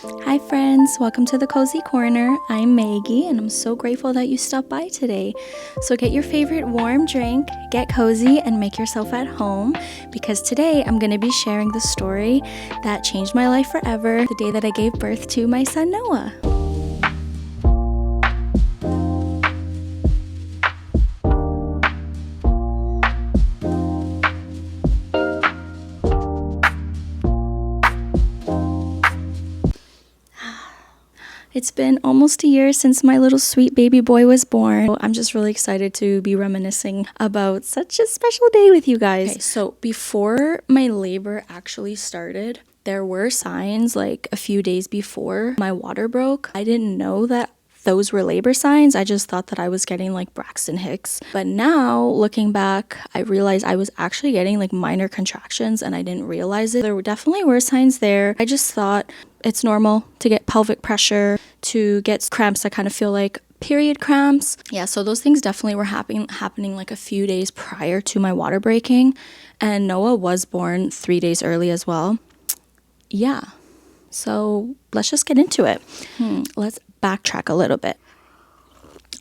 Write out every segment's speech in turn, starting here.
Hi friends, welcome to the Cozy Corner. I'm Maggie and I'm so grateful that you stopped by today. So get your favorite warm drink, get cozy and make yourself at home because today I'm going to be sharing the story that changed my life forever, the day that I gave birth to my son Noah. It's been almost a year since my little sweet baby boy was born. I'm just really excited to be reminiscing about such a special day with you guys. Okay, so before my labor actually started, there were signs like a few days before my water broke. I didn't know that those were labor signs. I just thought that I was getting like Braxton Hicks. But now looking back, I realized I was actually getting like minor contractions and I didn't realize it. There definitely were signs there. I just thought it's normal to get pelvic pressure, to get cramps that kind of feel like period cramps. Yeah, so those things definitely were happening like a few days prior to my water breaking. And Noah was born 3 days early as well. Yeah, so let's just get into it. Let's backtrack a little bit.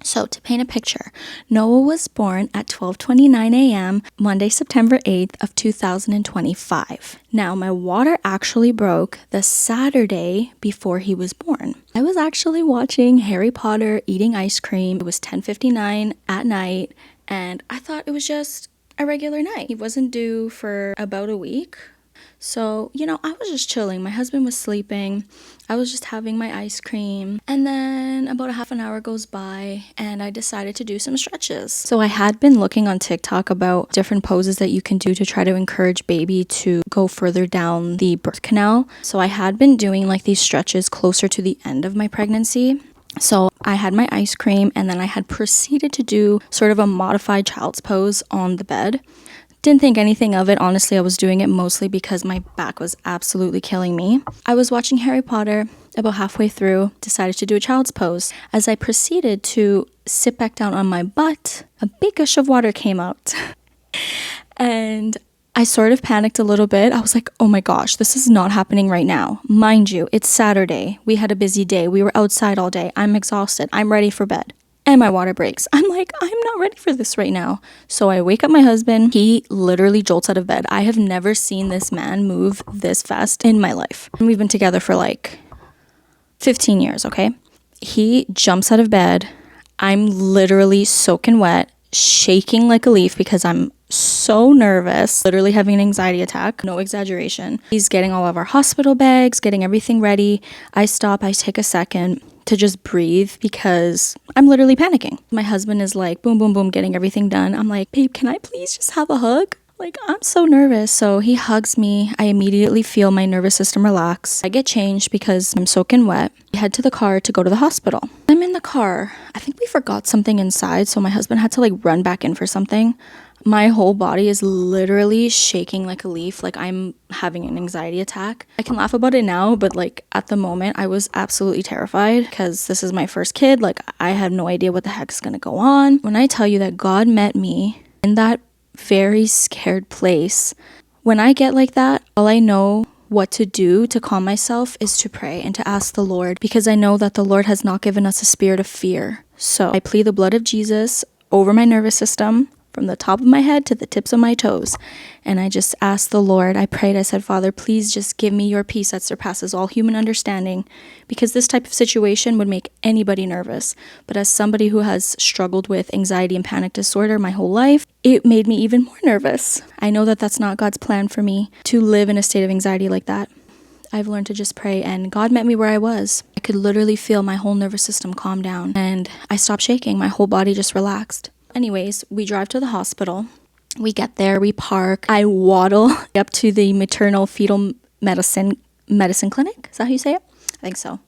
So to paint a picture, Noah was born at 12:29 a.m. Monday, September 8th of 2025. Now, my water actually broke the Saturday before he was born. I was actually watching Harry Potter, eating ice cream. It was 10:59 at night, and I thought it was just a regular night. He wasn't due for about a week. So, I was just chilling. My husband was sleeping. I was just having my ice cream. And then about a half an hour goes by and I decided to do some stretches. So I had been looking on TikTok about different poses that you can do to try to encourage baby to go further down the birth canal. So I had been doing like these stretches closer to the end of my pregnancy. So I had my ice cream and then I had proceeded to do sort of a modified child's pose on the bed. Didn't think anything of it. Honestly, I was doing it mostly because my back was absolutely killing me. I was watching Harry Potter. About halfway through, decided to do a child's pose. As I proceeded to sit back down on my butt, a big gush of water came out. And I sort of panicked a little bit. I was like, oh my gosh, this is not happening right now. Mind you, it's Saturday. We had a busy day. We were outside all day. I'm exhausted. I'm ready for bed. And my water breaks. I'm like, I'm not ready for this right now. So I wake up my husband. He literally jolts out of bed. I have never seen this man move this fast in my life. And we've been together for like 15 years, okay? He jumps out of bed. I'm literally soaking wet, shaking like a leaf because I'm so nervous, literally having an anxiety attack, no exaggeration. He's getting all of our hospital bags, getting everything ready. I stop, I take a second to just breathe because I'm literally panicking. My husband is like, boom, boom, boom, getting everything done. I'm like, babe, can I please just have a hug? Like, I'm so nervous. So he hugs me. I immediately feel my nervous system relax. I get changed because I'm soaking wet. I head to the car to go to the hospital. I'm in the car. I think we forgot something inside. So my husband had to like run back in for something. My whole body is literally shaking like a leaf, like I'm having an anxiety attack. I can laugh about it now, but like at the moment I was absolutely terrified because this is my first kid. Like I had no idea what the heck is gonna go on. When I tell you that God met me in that very scared place, when I get like that, all I know what to do to calm myself is to pray and to ask the Lord, because I know that the Lord has not given us a spirit of fear. So I plead the blood of Jesus over my nervous system, from the top of my head to the tips of my toes. And I just asked the Lord, I prayed, I said, Father, please just give me your peace that surpasses all human understanding, because this type of situation would make anybody nervous. But as somebody who has struggled with anxiety and panic disorder my whole life, it made me even more nervous. I know that that's not God's plan for me to live in a state of anxiety like that. I've learned to just pray, and God met me where I was. I could literally feel my whole nervous system calm down, and I stopped shaking. My whole body just relaxed. Anyways, we drive to the hospital. We get there, we park. I waddle up to the maternal fetal medicine clinic. Is that how you say it? I think so.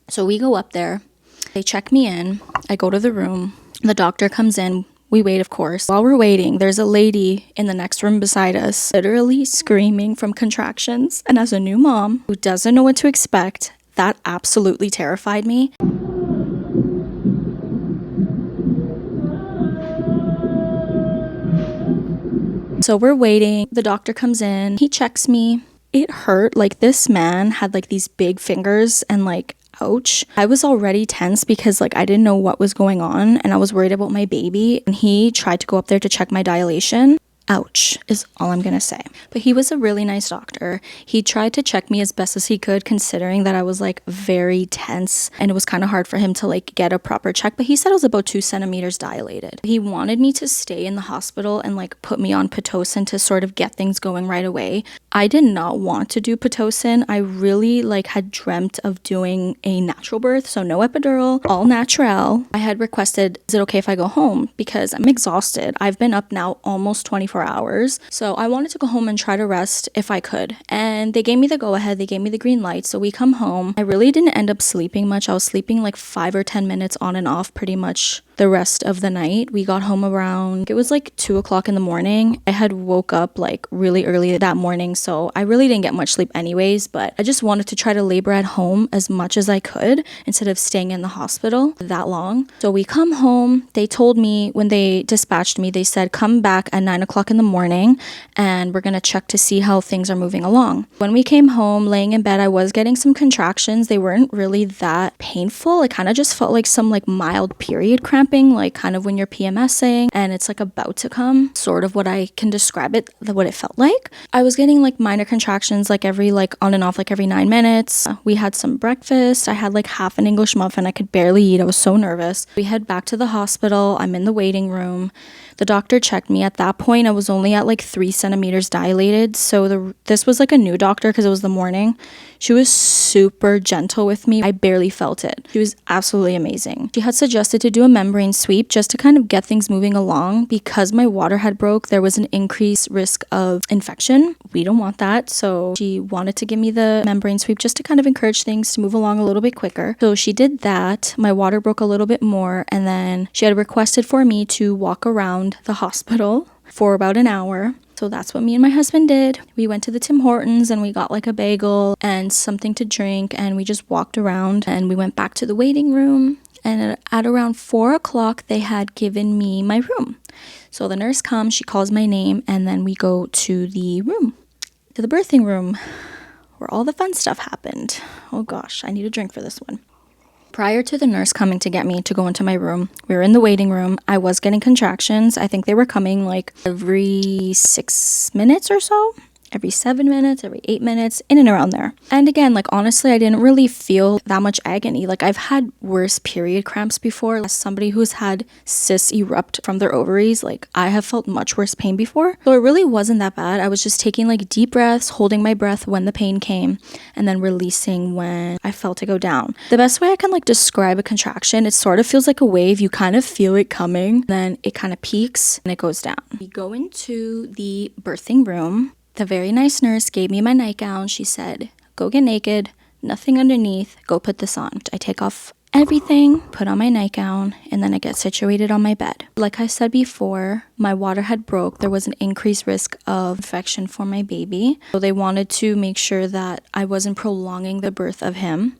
So we go up there. They check me in. I go to the room. The doctor comes in. We wait, of course. While we're waiting, there's a lady in the next room beside us, literally screaming from contractions. And as a new mom who doesn't know what to expect, that absolutely terrified me. So we're waiting. The doctor comes in. He checks me. It hurt. Like, this man had like these big fingers and like, ouch. I was already tense because like I didn't know what was going on and I was worried about my baby, and he tried to go up there to check my dilation. Ouch is all I'm gonna say. But he was a really nice doctor. He tried to check me as best as he could, considering that I was like very tense and it was kind of hard for him to like get a proper check. But he said I was about 2 centimeters dilated. He wanted me to stay in the hospital and like put me on Pitocin to sort of get things going right away. I did not want to do Pitocin. I really like had dreamt of doing a natural birth, so no epidural, all natural. I had requested, is it okay if I go home? Because I'm exhausted. I've been up now almost 24 hours. So I wanted to go home and try to rest if I could. And they gave me the go ahead. They gave me the green light. So we come home. I really didn't end up sleeping much. I was sleeping like 5 or 10 minutes on and off pretty much the rest of the night. We got home around, it was like 2 o'clock in the morning. I had woke up like really early that morning. So I really didn't get much sleep anyways, but I just wanted to try to labor at home as much as I could instead of staying in the hospital that long. So we come home. They told me when they dispatched me, they said, come back at 9 o'clock in the morning and we're going to check to see how things are moving along. When we came home, laying in bed, I was getting some contractions. They weren't really that painful. It kind of just felt like some like mild period cramping, like kind of when you're PMSing and it's like about to come, sort of what I can describe it, what it felt like. I was getting like minor contractions like every like on and off like every 9 minutes. We had some breakfast. I had like half an English muffin. I could barely eat. I was so nervous. We head back to the hospital. I'm in the waiting room. The doctor checked me. At that point, I was only at like 3 centimeters dilated. So this was like a new doctor because it was the morning. She was super gentle with me. I barely felt it. She was absolutely amazing. She had suggested to do a membrane sweep just to kind of get things moving along. Because my water had broke, there was an increased risk of infection. We don't want that. So she wanted to give me the membrane sweep just to kind of encourage things to move along a little bit quicker. So she did that. My water broke a little bit more. And then she had requested for me to walk around the hospital for about an hour. So that's what me and my husband did. We went to the Tim Hortons and we got like a bagel and something to drink, and we just walked around and we went back to the waiting room. And at around 4 o'clock, they had given me my room. So the nurse comes, she calls my name, and then we go to the room, to the birthing room, where all the fun stuff happened. Oh gosh, I need a drink for this one. Prior to the nurse coming to get me to go into my room, we were in the waiting room. I was getting contractions. I think they were coming like every 6 minutes or so. Every 7 minutes, every 8 minutes, in and around there. And again, like honestly, I didn't really feel that much agony. Like I've had worse period cramps before. As somebody who's had cysts erupt from their ovaries, like I have felt much worse pain before. So it really wasn't that bad. I was just taking like deep breaths, holding my breath when the pain came, and then releasing when I felt it go down. The best way I can like describe a contraction, it sort of feels like a wave. You kind of feel it coming, then it kind of peaks and it goes down. We go into the birthing room. The very nice nurse gave me my nightgown. She said, go get naked, nothing underneath, go put this on. I take off everything, put on my nightgown, and then I get situated on my bed. Like I said before, my water had broke. There was an increased risk of infection for my baby. So they wanted to make sure that I wasn't prolonging the birth of him.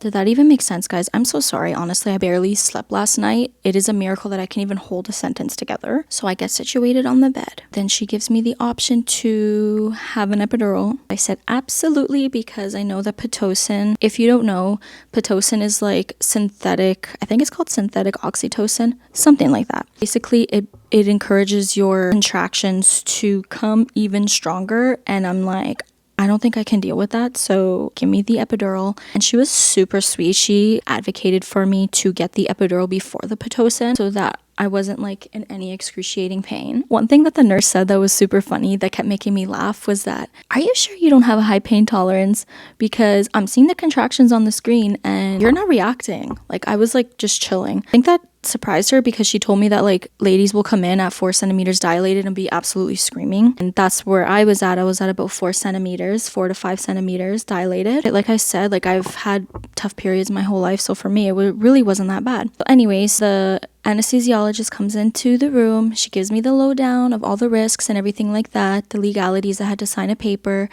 Did that even make sense, guys? I'm so sorry. Honestly, I barely slept last night. It is a miracle that I can even hold a sentence together. So I get situated on the bed. Then she gives me the option to have an epidural. I said absolutely, because I know that Pitocin, if you don't know, Pitocin is like synthetic, I think it's called synthetic oxytocin, something like that. Basically, it encourages your contractions to come even stronger. And I'm like, I don't think I can deal with that, so give me the epidural. And she was super sweet. She advocated for me to get the epidural before the Pitocin so that I wasn't like in any excruciating pain. One thing that the nurse said that was super funny that kept making me laugh was that, are you sure you don't have a high pain tolerance? Because I'm seeing the contractions on the screen and you're not reacting. Like I was like just chilling. I think that surprised her because she told me that like ladies will come in at 4 centimeters dilated and be absolutely screaming. And that's where I was at. I was at about 4 centimeters, 4 to 5 centimeters dilated. Like I said, like I've had tough periods my whole life. So for me, it really wasn't that bad. So anyways, the anesthesiologist comes into the room. She gives me the lowdown of all the risks and everything like that, the legalities. I had to sign a paper.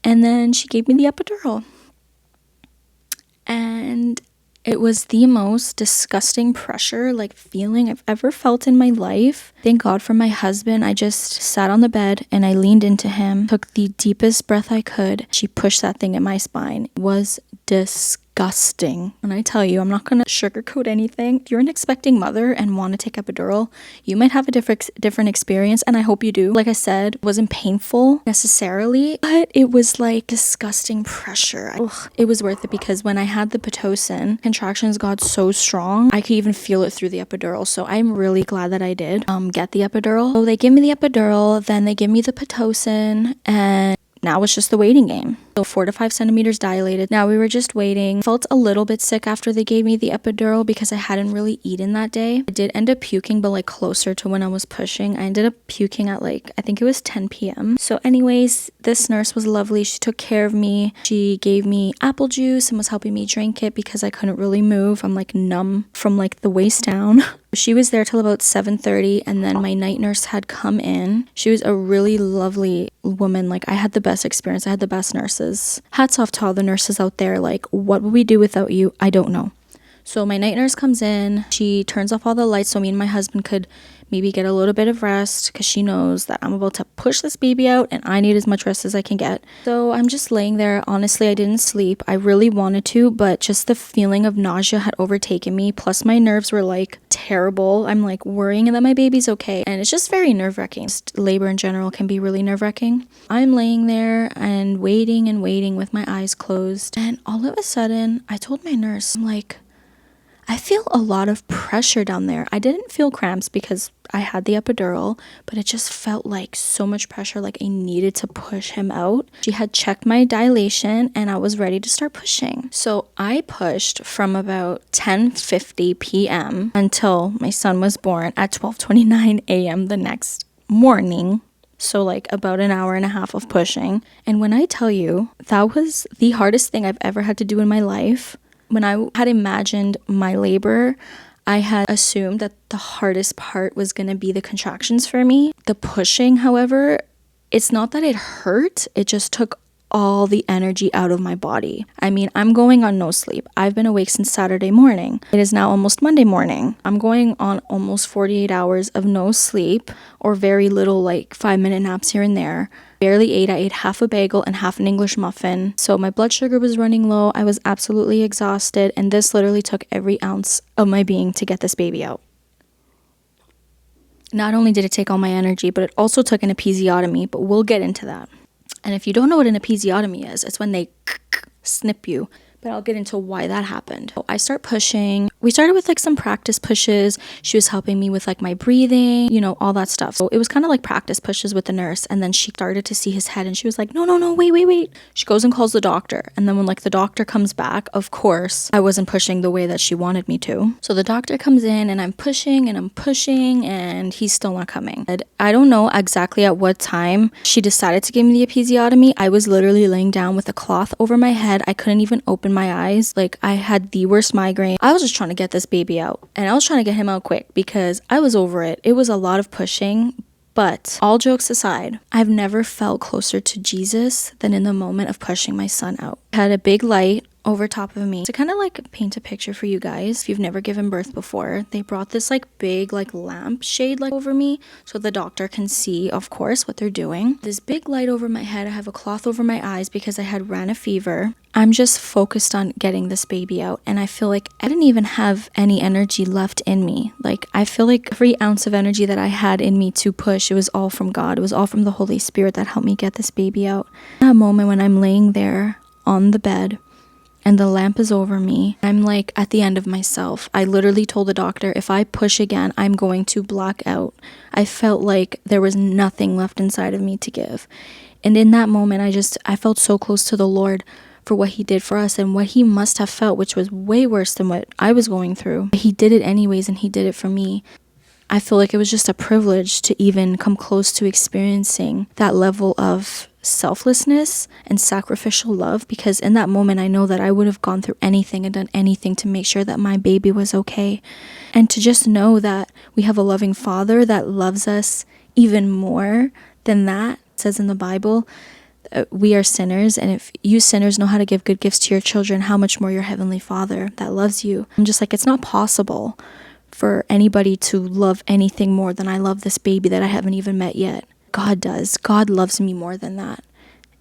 And then she gave me the epidural. And It was the most disgusting pressure, like feeling I've ever felt in my life. Thank God for my husband. I just sat on the bed and I leaned into him, took the deepest breath I could. She pushed that thing in my spine. It was disgusting. And I tell you, I'm not gonna sugarcoat anything. If you're an expecting mother and want to take epidural, you might have a different experience, and I hope you do. Like I said, it wasn't painful necessarily, but it was like disgusting pressure. Ugh, it was worth it because when I had the Pitocin, contractions got so strong, I could even feel it through the epidural. So I'm really glad that I did get the epidural. So they give me the epidural, then they give me the Pitocin, and now it's just the waiting game. So 4 to 5 centimeters dilated. Now we were just waiting. Felt a little bit sick after they gave me the epidural because I hadn't really eaten that day. I did end up puking, but like closer to when I was pushing. I ended up puking at like, I think it was 10 p.m. So anyways, this nurse was lovely. She took care of me. She gave me apple juice and was helping me drink it because I couldn't really move. I'm like numb from like the waist down. She was there till about 7:30, and then my night nurse had come in. She was a really lovely woman. Like, I had the best experience. I had the best nurses. Hats off to all the nurses out there. Like, what would we do without you? I don't know. So my night nurse comes in. She turns off all the lights so me and my husband could maybe get a little bit of rest because she knows that I'm about to push this baby out and I need as much rest as I can get. So I'm just laying there. Honestly, I didn't sleep. I really wanted to, but just the feeling of nausea had overtaken me. Plus my nerves were like terrible. I'm like worrying that my baby's okay. And it's just very nerve-wracking. Just labor in general can be really nerve-wracking. I'm laying there and waiting with my eyes closed. And all of a sudden, I told my nurse, I'm like, I feel a lot of pressure down there. I didn't feel cramps because I had the epidural, but it just felt like so much pressure, like I needed to push him out. She had checked my dilation and I was ready to start pushing. So I pushed from about 10:50 p.m. until my son was born at 12:29 a.m. the next morning. So like about an hour and a half of pushing. And when I tell you, that was the hardest thing I've ever had to do in my life. When I had imagined my labor, I had assumed that the hardest part was going to be the contractions for me. The pushing, however, it's not that it hurt, it just took all the energy out of my body. I mean, I'm going on no sleep. I've been awake since Saturday morning. It is now almost Monday morning. I'm going on almost 48 hours of no sleep or very little like 5-minute naps here and there. Barely ate. I ate half a bagel and half an English muffin. So my blood sugar was running low. I was absolutely exhausted. And this literally took every ounce of my being to get this baby out. Not only did it take all my energy, but it also took an episiotomy, but we'll get into that. And if you don't know what an episiotomy is, it's when they snip you. But I'll get into why that happened. So I start pushing. We started with like some practice pushes. She was helping me with like my breathing, you know, all that stuff. So it was kind of like practice pushes with the nurse. And then she started to see his head and she was like, no, wait. She goes and calls the doctor. And then when like the doctor comes back, of course, I wasn't pushing the way that she wanted me to. So the doctor comes in and I'm pushing and he's still not coming. And I don't know exactly at what time she decided to give me the episiotomy. I was literally laying down with a cloth over my head. I couldn't even open my eyes. Like, I had the worst migraine. I was just trying to get this baby out, and I was trying to get him out quick because I was over it. It was a lot of pushing, but all jokes aside, I've never felt closer to Jesus than in the moment of pushing my son out. I had a big light over top of me. To kind of like paint a picture for you guys, if you've never given birth before, they brought this like big like lamp shade like over me so the doctor can see, of course, what they're doing. This big light over my head. I have a cloth over my eyes because I had ran a fever. I'm just focused on getting this baby out, and I feel like I didn't even have any energy left in me. Like, I feel like every ounce of energy that I had in me to push, it was all from God. It was all from the Holy Spirit that helped me get this baby out. That moment when I'm laying there on the bed and the lamp is over me, I'm like at the end of myself. I literally told the doctor, if I push again, I'm going to black out. I felt like there was nothing left inside of me to give. And in that moment, I felt so close to the Lord for what he did for us and what he must have felt, which was way worse than what I was going through. He did it anyways, and he did it for me. I feel like it was just a privilege to even come close to experiencing that level of selflessness and sacrificial love, because in that moment I know that I would have gone through anything and done anything to make sure that my baby was okay. And to just know that we have a loving Father that loves us even more than that. It says in the Bible We are sinners, and if you sinners know how to give good gifts to your children, how much more your heavenly Father that loves you. I'm just like, it's not possible for anybody to love anything more than I love this baby that I haven't even met yet. God does. God loves me more than that.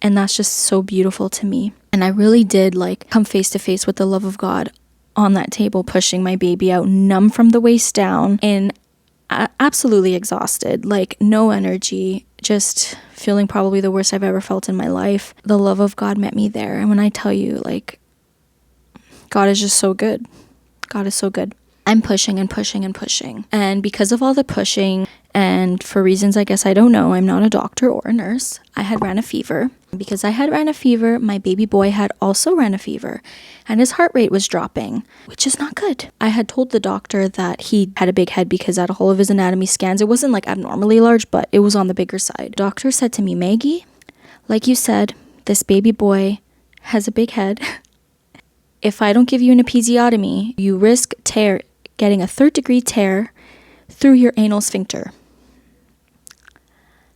And that's just so beautiful to me. And I really did like come face to face with the love of God on that table, pushing my baby out, numb from the waist down, and absolutely exhausted, like no energy, just feeling probably the worst I've ever felt in my life. The love of God met me there. And when I tell you, like, God is just so good. God is so good. I'm pushing and pushing and pushing. And because of all the pushing, and for reasons I guess I don't know, I'm not a doctor or a nurse, I had ran a fever. Because I had ran a fever, my baby boy had also ran a fever, and his heart rate was dropping, which is not good. I had told the doctor that he had a big head because out of all of his anatomy scans, it wasn't like abnormally large, but it was on the bigger side. Doctor said to me, Maggie, like you said, this baby boy has a big head. If I don't give you an episiotomy, you risk getting a 3rd-degree tear through your anal sphincter.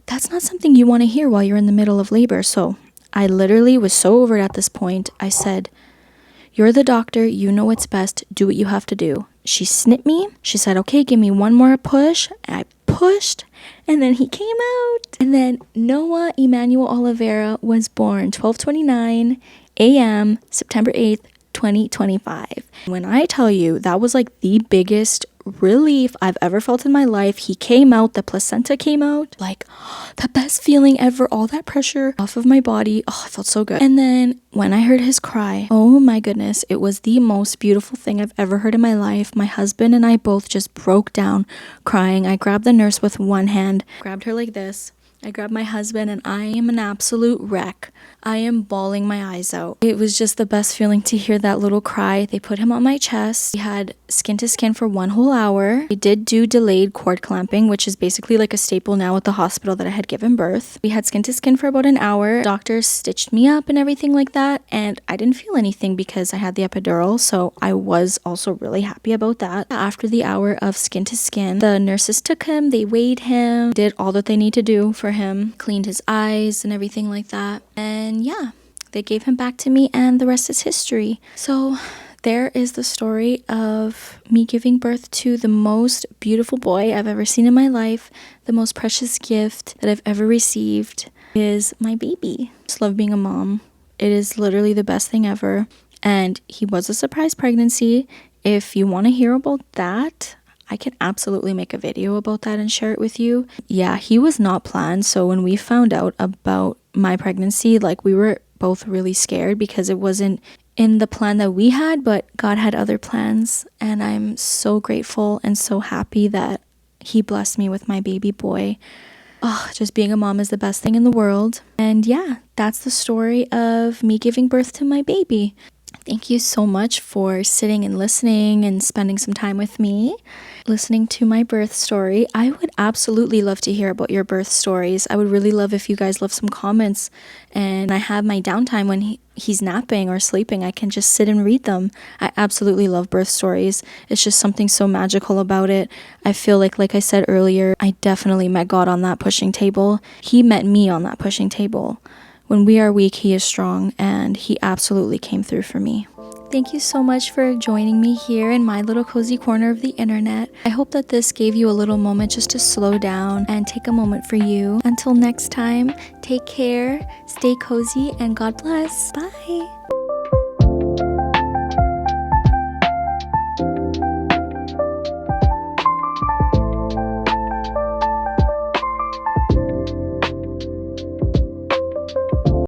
That's not something you want to hear while you're in the middle of labor. So I literally was so over it at this point. I said, you're the doctor. You know what's best. Do what you have to do. She snipped me. She said, okay, give me one more push. I pushed, and then he came out. And then Noah Emmanuel Oliveira was born 12:29 a.m. September 8th, 2025. When I tell you that was like the biggest relief I've ever felt in my life. He came out, the placenta came out, like the best feeling ever, all that pressure off of my body. Oh, I felt so good. And then when I heard his cry, oh my goodness, it was the most beautiful thing I've ever heard in my life. My husband and I both just broke down crying. I grabbed the nurse with one hand, grabbed her like this. I grabbed my husband, and I am an absolute wreck. I am bawling my eyes out. It was just the best feeling to hear that little cry. They put him on my chest. We had skin to skin for 1 whole hour. We did do delayed cord clamping, which is basically like a staple now at the hospital that I had given birth. We had skin to skin for about an hour. Doctors stitched me up and everything like that, and I didn't feel anything because I had the epidural, so I was also really happy about that. After the hour of skin to skin, the nurses took him, they weighed him, did all that they need to do for him, cleaned his eyes and everything like that. And yeah, they gave him back to me, and the rest is history. So there is the story of me giving birth to the most beautiful boy I've ever seen in my life. The most precious gift that I've ever received is my baby. I just love being a mom. It is literally the best thing ever. And he was a surprise pregnancy. If you want to hear about that, I can absolutely make a video about that and share it with you. Yeah, he was not planned. So when we found out about my pregnancy, like, we were both really scared because it wasn't in the plan that we had, but God had other plans. And I'm so grateful and so happy that he blessed me with my baby boy. Oh, just being a mom is the best thing in the world. And yeah, that's the story of me giving birth to my baby. Thank you so much for sitting and listening and spending some time with me, listening to my birth story. I would absolutely love to hear about your birth stories. I would really love if you guys left some comments, and I have my downtime when he's napping or sleeping. I can just sit and read them. I absolutely love birth stories. It's just something so magical about it. I feel like I said earlier, I definitely met God on that pushing table. He met me on that pushing table. When we are weak, he is strong, and he absolutely came through for me. Thank you so much for joining me here in my little cozy corner of the internet. I hope that this gave you a little moment just to slow down and take a moment for you. Until next time, take care, stay cozy, and God bless. Bye.